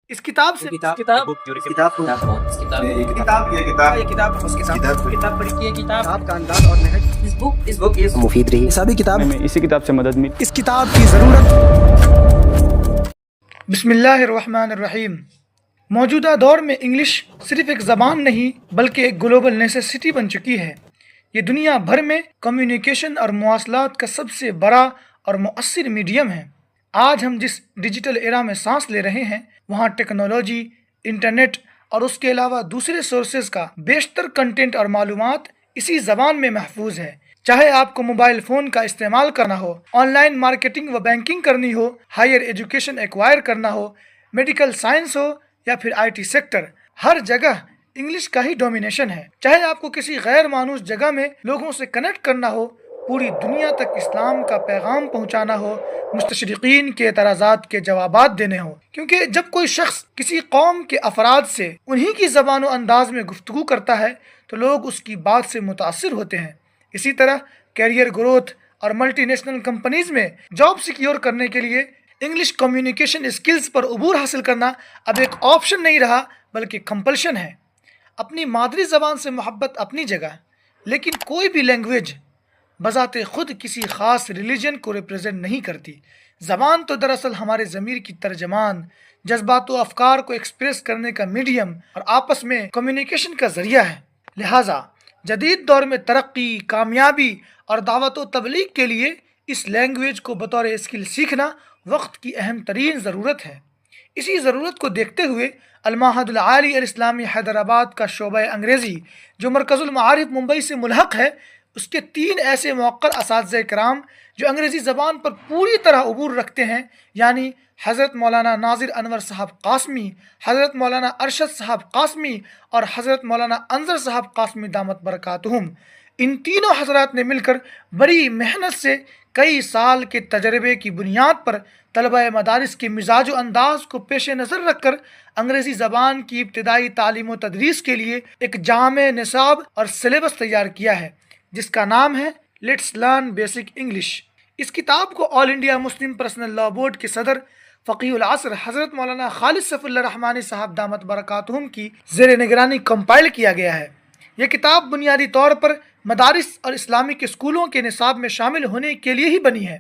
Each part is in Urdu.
اس کتاب سے کتاب کتاب کتاب کو یہ کتاب پڑھی کی کتاب کا انداز اور نہج اس بک از مفید رہی. نصابی کتاب میں اسی کتاب سے مدد ملی. اس کتاب کی ضرورت. بسم اللہ الرحمن الرحیم. موجودہ دور میں انگلش صرف ایک زبان نہیں بلکہ ایک گلوبل نیسیسٹی بن چکی ہے. یہ دنیا بھر میں کمیونیکیشن اور مواصلات کا سب سے بڑا اور مؤثر میڈیم ہے. آج ہم جس ڈیجیٹل ایرا میں سانس لے رہے ہیں وہاں ٹیکنالوجی، انٹرنیٹ اور اس کے علاوہ دوسرے سورسز کا بیشتر کنٹینٹ اور معلومات اسی زبان میں محفوظ ہے. چاہے آپ کو موبائل فون کا استعمال کرنا ہو، آن لائن مارکیٹنگ و بینکنگ کرنی ہو، ہائر ایجوکیشن ایکوائر کرنا ہو، میڈیکل سائنس ہو یا پھر IT سیکٹر، ہر جگہ انگلش کا ہی ڈومینیشن ہے. چاہے آپ کو کسی غیر مانوس جگہ میں لوگوں سے کنیکٹ کرنا ہو، پوری دنیا تک اسلام کا پیغام پہنچانا ہو، مستشرقین کے اعتراضات کے جوابات دینے ہوں، کیونکہ جب کوئی شخص کسی قوم کے افراد سے انہی کی زبان و انداز میں گفتگو کرتا ہے تو لوگ اس کی بات سے متاثر ہوتے ہیں. اسی طرح کیریئر گروتھ اور ملٹی نیشنل کمپنیز میں جاب سیکیور کرنے کے لیے انگلش کمیونیکیشن اسکلز پر عبور حاصل کرنا اب ایک آپشن نہیں رہا بلکہ کمپلشن ہے. اپنی مادری زبان سے محبت اپنی جگہ، لیکن کوئی بھی لینگویج بذات خود کسی خاص ریلیجن کو ریپرزینٹ نہیں کرتی. زبان تو دراصل ہمارے ضمیر کی ترجمان، جذبات و افکار کو ایکسپریس کرنے کا میڈیم اور آپس میں کمیونیکیشن کا ذریعہ ہے. لہٰذا جدید دور میں ترقی، کامیابی اور دعوت و تبلیغ کے لیے اس لینگویج کو بطور اسکل سیکھنا وقت کی اہم ترین ضرورت ہے. اسی ضرورت کو دیکھتے ہوئے المعہد العالی الاسلامی حیدرآباد کا شعبہ انگریزی جو مرکز المعارف ممبئی سے ملحق ہے، اس کے 3 ایسے موقر اساتذہ کرام جو انگریزی زبان پر پوری طرح عبور رکھتے ہیں، یعنی حضرت مولانا ناظر انور صاحب قاسمی، حضرت مولانا ارشد صاحب قاسمی اور حضرت مولانا انظر صاحب قاسمی دامت برکاتہم. ان تینوں حضرات نے مل کر بڑی محنت سے کئی سال کے تجربے کی بنیاد پر طلبہ مدارس کے مزاج و انداز کو پیش نظر رکھ کر انگریزی زبان کی ابتدائی تعلیم و تدریس کے لیے ایک جامع نصاب اور سلیبس تیار کیا ہے جس کا نام ہے لیٹس لرن بیسک انگلش. اس کتاب کو آل انڈیا مسلم پرسنل لا بورڈ کے صدر فقیہ العصر حضرت مولانا خالد سیف اللہ رحمانی صاحب دامت برکاتہم کی زیر نگرانی کمپائل کیا گیا ہے. یہ کتاب بنیادی طور پر مدارس اور اسلامک اسکولوں کے نصاب میں شامل ہونے کے لیے ہی بنی ہے.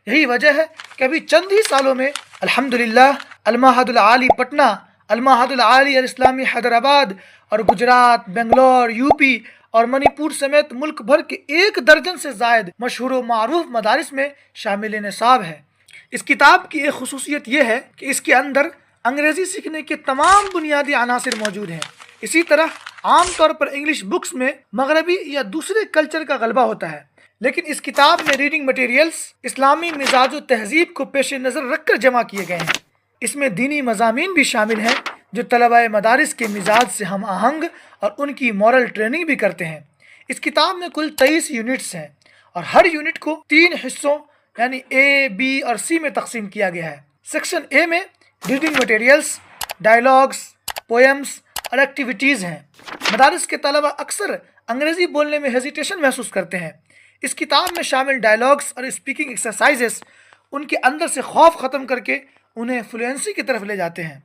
یہی وجہ ہے کہ ابھی چند ہی سالوں میں الحمدللہ المعہد العالی پٹنہ، المعہد العالی الاسلامی حیدرآباد اور گجرات، بنگلور، UP اور منی پور سمیت ملک بھر کے 1 درجن سے زائد مشہور و معروف مدارس میں شامل نصاب ہے. اس کتاب کی ایک خصوصیت یہ ہے کہ اس کے اندر انگریزی سیکھنے کے تمام بنیادی عناصر موجود ہیں. اسی طرح عام طور پر انگلش بکس میں مغربی یا دوسرے کلچر کا غلبہ ہوتا ہے، لیکن اس کتاب میں ریڈنگ مٹیریلز اسلامی مزاج و تہذیب کو پیش نظر رکھ کر جمع کیے گئے ہیں. اس میں دینی مضامین بھی شامل ہیں جو طلبہ مدارس کے مزاج سے ہم آہنگ اور ان کی مورل ٹریننگ بھی کرتے ہیں. اس کتاب میں کل 23 یونٹس ہیں اور ہر یونٹ کو 3 حصوں یعنی A، B اور C میں تقسیم کیا گیا ہے. سیکشن A میں ریڈنگ مٹیریلز، ڈائلاگز، پوئمز اور ایکٹیویٹیز ہیں. مدارس کے طلبہ اکثر انگریزی بولنے میں ہیزیٹیشن محسوس کرتے ہیں. اس کتاب میں شامل ڈائلاگز اور اسپیکنگ ایکسرسائزز ان کے اندر سے خوف ختم کر کے انہیں فلوئنسی کی طرف لے جاتے ہیں.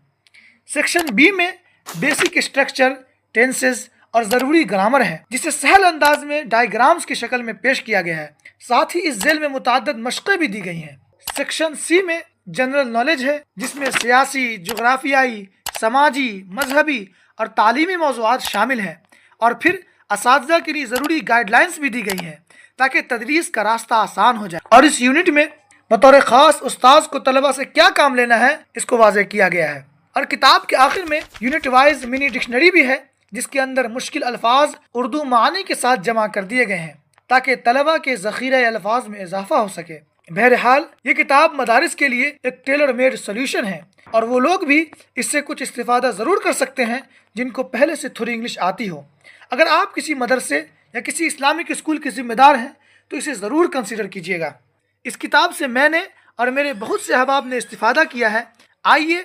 سیکشن B میں بیسک اسٹرکچر، ٹینسز اور ضروری گرامر ہے جسے سہل انداز میں ڈائیگرامز کی شکل میں پیش کیا گیا ہے. ساتھ ہی اس ذیل میں متعدد مشقیں بھی دی گئی ہیں. سیکشن C میں جنرل نالج ہے جس میں سیاسی، جغرافیائی، سماجی، مذہبی اور تعلیمی موضوعات شامل ہیں، اور پھر اساتذہ کے لیے ضروری گائیڈ لائنز بھی دی گئی ہیں تاکہ تدریس کا راستہ آسان ہو جائے. اور اس یونٹ میں بطور خاص استاذ کو طلبہ سے کیا کام لینا ہے اس کو واضح کیا گیا ہے. اور کتاب کے آخر میں یونٹ وائز منی ڈکشنری بھی ہے جس کے اندر مشکل الفاظ اردو معنی کے ساتھ جمع کر دیے گئے ہیں تاکہ طلبہ کے ذخیرہ الفاظ میں اضافہ ہو سکے. بہرحال یہ کتاب مدارس کے لیے ایک ٹیلر میڈ سولوشن ہے اور وہ لوگ بھی اس سے کچھ استفادہ ضرور کر سکتے ہیں جن کو پہلے سے تھوڑی انگلش آتی ہو. اگر آپ کسی مدرسے یا کسی اسلامک اسکول کے ذمہ دار ہیں تو اسے ضرور کنسیڈر کیجیے گا. اس کتاب سے میں نے اور میرے بہت سے احباب نے استفادہ کیا ہے. آئیے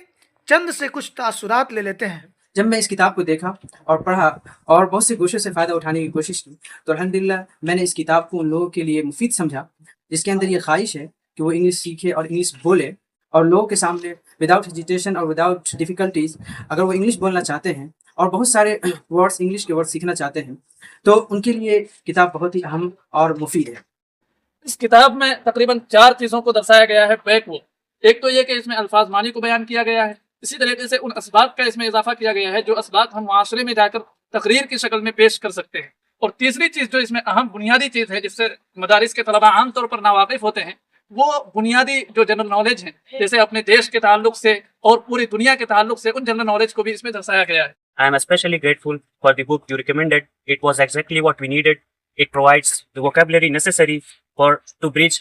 چند سے کچھ تاثرات لے لیتے ہیں. جب میں اس کتاب کو دیکھا اور پڑھا اور بہت سے گوشوں سے فائدہ اٹھانے کی کوشش کی تو الحمدللہ میں نے اس کتاب کو ان لوگوں کے لیے مفید سمجھا جس کے اندر یہ خواہش ہے کہ وہ انگلش سیکھے اور انگلش بولے اور لوگوں کے سامنے وداؤٹ ہیجیٹیشن اور وداؤٹ ڈیفیکلٹیز اگر وہ انگلش بولنا چاہتے ہیں اور بہت سارے ورڈس انگلش کے ورڈ سیکھنا چاہتے ہیں تو ان کے لیے کتاب بہت ہی اہم اور مفید ہے۔ اس کتاب میں تقریباً 4 چیزوں کو درشایا گیا ہے بیک وہ۔ ایک تو یہ کہ اس میں الفاظ معنی کو بیان کیا گیا ہے، اسی طریقے سے ان اسباق کا اس میں اضافہ کیا گیا ہے جو اسباق ہم معاشرے میں جا کر تقریر کی شکل میں پیش کر سکتے ہیں۔ اور تیسری چیز جو اس میں اہم بنیادی چیز ہے جس سے مدارس کے طلباء عام طور پر ناواقف ہوتے ہیں، وہ بنیادی جو جنرل نالج ہیں، جیسے اپنے دیش کے تعلق سے اور پوری دنیا کے تعلق سے، ان جنرل نالج کو بھی اس میں درشایا گیا ہے۔ I am especially grateful for the book you recommended. It was exactly what we needed. It provides the vocabulary necessary to bridge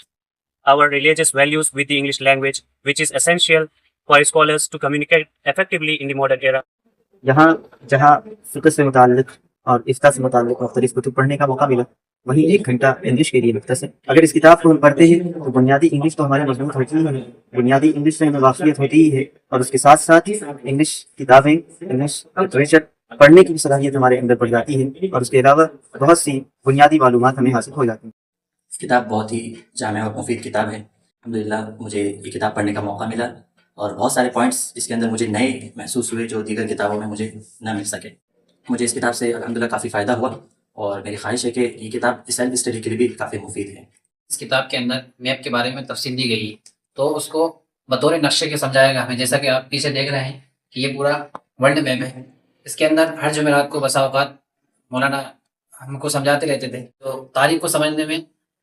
our religious values with the English language, which is essential for scholars to communicate effectively in the modern era. یہاں جہاں فقہ سے متعلق اور افتاء سے متعلق مختلف کتب پڑھنے کا موقع ملا، وہیں 1 گھنٹہ انگلش کے لیے مختصر۔ اگر اس کتاب کو ہم پڑھتے ہیں تو بنیادی انگلش تو ہمارے مضبوط ہوتی ہی ہے، بنیادی انگلش سے ہمیں واقفیت ہوتی ہی ہے، اور اس کے ساتھ ساتھ انگلش کتابیں، انگلش لٹریچر پڑھنے کی بھی صلاحیت ہمارے اندر بڑھ جاتی ہے، اور اس کے علاوہ بہت سی بنیادی معلومات ہمیں حاصل ہو جاتی ہیں۔ کتاب بہت ہی جامع اور مفید کتاب ہے۔ الحمدللہ مجھے یہ کتاب پڑھنے کا موقع ملا اور بہت سارے پوائنٹس اس کے اندر مجھے نئے محسوس ہوئے جو دیگر کتابوں میں مجھے نہ مل سکے۔ مجھے اس کتاب سے الحمدللہ کافی فائدہ ہوا اور میری خواہش ہے کہ یہ کتاب سیلف اسٹڈی کے لیے بھی کافی مفید ہے۔ اس کتاب کے اندر میپ کے بارے میں تفصیل دی گئی تو اس کو بطور نقشے کے سمجھایا گیا ہمیں، جیسا کہ آپ پیچھے دیکھ رہے ہیں کہ یہ پورا ورلڈ میپ ہے۔ اس کے اندر ہر جمعرات کو بسا اوقات مولانا ہم کو سمجھاتے رہتے تھے، تو تاریخ کو سمجھنے میں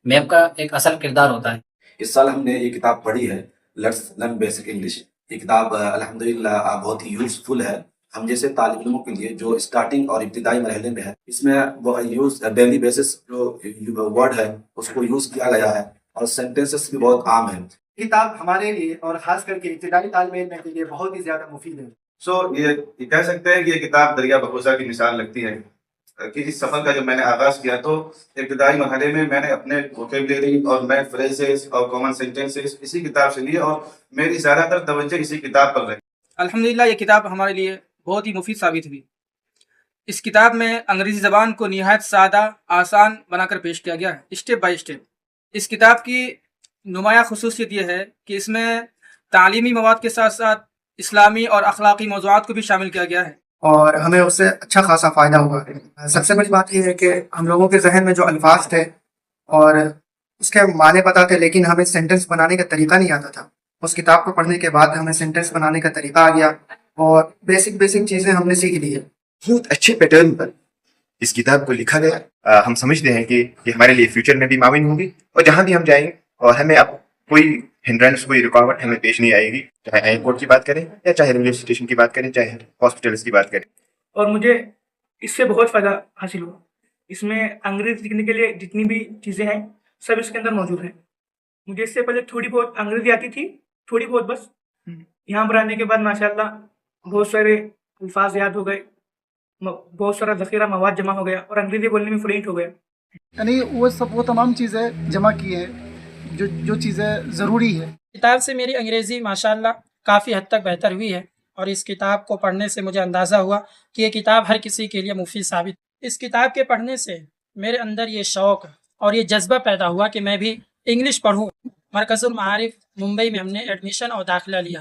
میپ کا ایک اصل کردار ہوتا ہے۔ اس سال ہم نے یہ کتاب پڑھی ہے، لیٹس لرن بیسک انگلش۔ یہ کتاب الحمدللہ بہت ہی یوزفل ہے ہم جیسے طالب علموں کے لیے جو اسٹارٹنگ اور ابتدائی مرحلے میں ہے۔ اس میں وہ یوز ڈیلی بیسس جو ورڈ ہے اس کو یوز کیا گیا ہے اور سینٹینسز بھی بہت عام ہیں۔ کتاب ہمارے لیے اور خاص کر کے ابتدائی طالب علم کے لیے بہت ہی زیادہ مفید ہے۔ یہ کہہ سکتے ہیں کہ یہ کتاب دریا بخوزہ کی مثال لگتی ہے کہ اس سفر کا جب میں نے آغاز کیا تو ابتدائی مرحلے میں میں نے اپنے ووکیبلری اور نئے فریزز اور کامن سینٹینسز اسی کتاب سے لیے اور میری زیادہ تر توجہ اسی کتاب پر رہی۔ الحمدللہ یہ کتاب ہمارے لیے بہت ہی مفید ثابت ہوئی۔ اس کتاب میں انگریزی زبان کو نہایت سادہ، آسان بنا کر پیش کیا گیا ہے، اسٹیپ بائی اسٹیپ۔ اس کتاب کی نمایاں خصوصیت یہ ہے کہ اس میں تعلیمی مواد کے ساتھ ساتھ اسلامی اور اخلاقی موضوعات کو بھی شامل کیا گیا ہے، اور ہمیں اس سے اچھا خاصا فائدہ ہوا ہے۔ سب سے بڑی بات یہ ہے کہ ہم لوگوں کے ذہن میں جو الفاظ تھے اور اس کے معنی پتہ تھے، لیکن ہمیں سینٹنس بنانے کا طریقہ نہیں آتا تھا۔ اس کتاب کو پڑھنے کے بعد ہمیں سینٹنس بنانے کا طریقہ آ گیا اور بیسک چیزیں ہم نے سیکھ لی ہے۔ بہت اچھے پیٹرن پر اس کتاب کو لکھا گیا۔ ہم سمجھتے ہیں کہ یہ ہمارے لیے فیوچر میں بھی معاون ہوگی، اور جہاں بھی ہم جائیں اور ہمیں اب کوئی ہنڈرنس، کوئی رکاوٹ ہمیں پیش نہیں آئے گی، چاہے ایئرپورٹ کی بات کریں یا چاہے ریلوے اسٹیشن کی بات کریں، چاہے ہاسپٹلس کی بات کریں۔ اور مجھے اس سے بہت فائدہ حاصل ہوا۔ اس میں انگریزی سیکھنے کے لیے جتنی بھی چیزیں ہیں سب اس کے اندر موجود ہیں۔ مجھے اس سے پہلے تھوڑی بہت انگریزی آتی تھی، تھوڑی بہت بس۔ یہاں پر آنے کے بعد ماشاءاللہ بہت سارے الفاظ یاد ہو گئے، بہت سارا ذخیرہ مواد جمع ہو گیا اور انگریزی بولنے میں فلوئنٹ ہو گیا۔ یعنی وہ تمام چیزیں جمع کی ہیں جو چیزیں ضروری ہے۔ کتاب سے میری انگریزی ماشاءاللہ کافی حد تک بہتر ہوئی ہے، اور اس کتاب کو پڑھنے سے مجھے اندازہ ہوا کہ یہ کتاب ہر کسی کے لیے مفید ثابت۔ اس کتاب کے پڑھنے سے میرے اندر یہ شوق اور یہ جذبہ پیدا ہوا کہ میں بھی انگلش پڑھوں۔ مرکز المعارف ممبئی میں ہم نے ایڈمیشن اور داخلہ لیا۔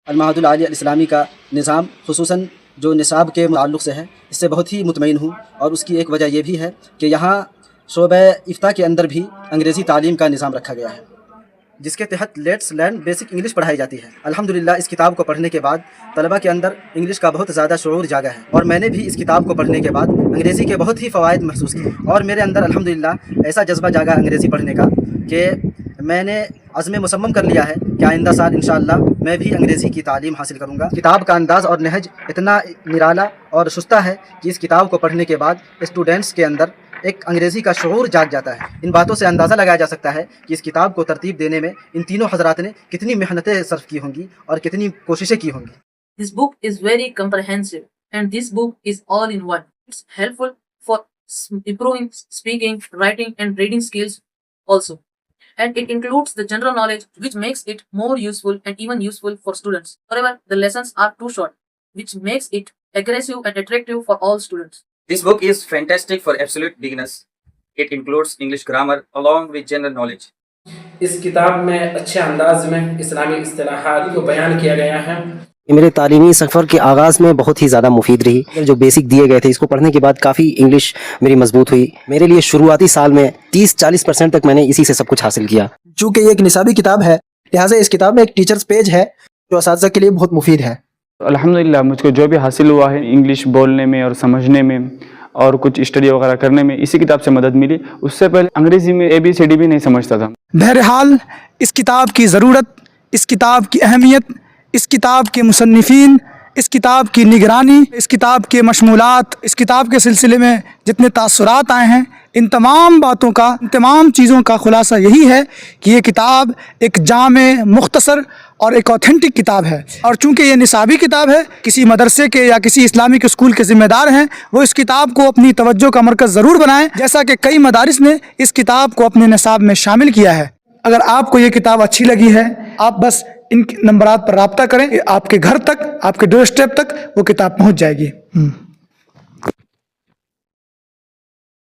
المعہد العالی الاسلامی کا نظام خصوصاً جو نصاب کے تعلق سے ہے، اس سے بہت ہی مطمئن ہوں، اور اس کی ایک وجہ یہ بھی ہے کہ یہاں شعبہ افتاء کے اندر بھی انگریزی تعلیم کا نظام رکھا گیا ہے، جس کے تحت لیٹس لرن بیسک انگلش پڑھائی جاتی ہے۔ الحمدللہ اس کتاب کو پڑھنے کے بعد طلبہ کے اندر انگلش کا بہت زیادہ شعور جاگا ہے، اور میں نے بھی اس کتاب کو پڑھنے کے بعد انگریزی کے بہت ہی فوائد محسوس کیے، اور میرے اندر الحمدللہ ایسا جذبہ جاگا انگریزی پڑھنے کا کہ میں نے عزم مصمم کر لیا ہے کہ آئندہ سال انشاءاللہ میں بھی انگریزی کی تعلیم حاصل کروں گا۔ کتاب کا انداز اور نہج اتنا نرالا اور شستہ ہے کہ اس کتاب کو پڑھنے کے بعد اسٹوڈنٹس کے اندر ایک انگریزی کا شعور جاگ جاتا ہے۔ ان باتوں سے اندازہ لگایا جا سکتا ہے کہ اس کتاب کو ترتیب دینے میں ان تینوں حضرات نے کتنی محنتیں صرف کی ہوں گی اور کتنی کوششیں کی ہوں گی۔ This book is very comprehensive and this book is all in one. It's helpful for improving speaking, writing and reading skills also. And it includes the general knowledge which makes it more useful and even useful for students. However, the lessons are too short, which makes it aggressive and attractive for all students. This book is fantastic for absolute beginners. It includes English grammar along with general knowledge. اس کتاب میں اچھے انداز میں اسلامی اصطلاحات کو بیان کیا گیا ہے. میرے تعلیمی سفر کے آغاز میں بہت ہی زیادہ مفید رہی. جو بیسک دیے گئے تھے اس کو پڑھنے کے بعد کافی انگلش میری مضبوط ہوئی. میرے لیے شروعاتی سال میں 30-40% تک میں نے اسی سے سب کچھ حاصل کیا. چونکہ یہ ایک نصابی کتاب ہے لہٰذا اس کتاب میں ایک ٹیچرز پیج ہے جو اساتذہ کے لیے بہت مفید ہے. الحمدللہ مجھ کو جو بھی حاصل ہوا ہے انگلش بولنے میں اور سمجھنے میں اور کچھ اسٹڈی وغیرہ کرنے میں اسی کتاب سے مدد ملی. اس سے پہلے انگریزی میں ABCD بھی نہیں سمجھتا تھا. بہرحال اس کتاب کی ضرورت، اس کتاب کی اہمیت، اس کتاب کے مصنفین، اس کتاب کی نگرانی، اس کتاب کے مشمولات، اس کتاب کے سلسلے میں جتنے تاثرات آئے ہیں، ان تمام باتوں کا، ان تمام چیزوں کا خلاصہ یہی ہے کہ یہ کتاب ایک جامع، مختصر اور ایک اوتھینٹک کتاب ہے. اور چونکہ یہ نصابی کتاب ہے، کسی مدرسے کے یا کسی اسلامک اسکول کے ذمہ دار ہیں وہ اس کتاب کو اپنی توجہ کا مرکز ضرور بنائیں، جیسا کہ کئی مدارس نے اس کتاب کو اپنے نصاب میں شامل کیا ہے. اگر آپ کو یہ کتاب اچھی لگی ہے آپ بس ان نمبرات پر رابطہ کریں کہ آپ کے گھر تک، آپ کے ڈور اسٹیپ تک وہ کتاب پہنچ جائے گی.